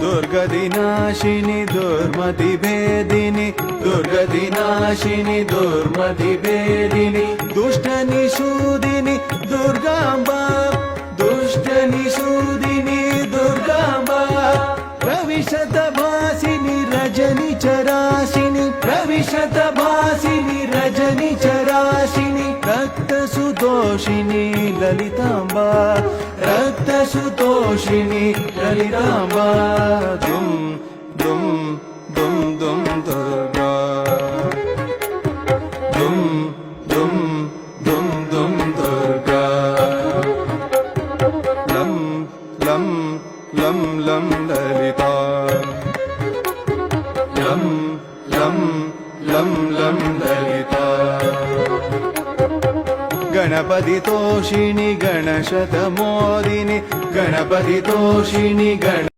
दुर्गतिनाशिनि दुर्मतिभेदिनि दुर्गतिनाशिनि दुर्मतिभेदिनि दुष्टनिषूदिनि दुर्गाम्बा दुष्टनिषूदिनि दुर्गाम्बा प्रविशतभासिनि रजनिचराशिनि प्रविशतभासिनि रजनिचराशिनि रक्तसुदोषिनि ललिताम्बा रक्तसुदोषिनि ललिताम्बा दुम दुम दुम दुम दुर्गा दुम दुम दुम दुम दुर्गा लं लं लं लं ललिता लं लं लं लं ललिता गणपति तोषिणि गणशतमोदिनि गणपति तोषिणि गण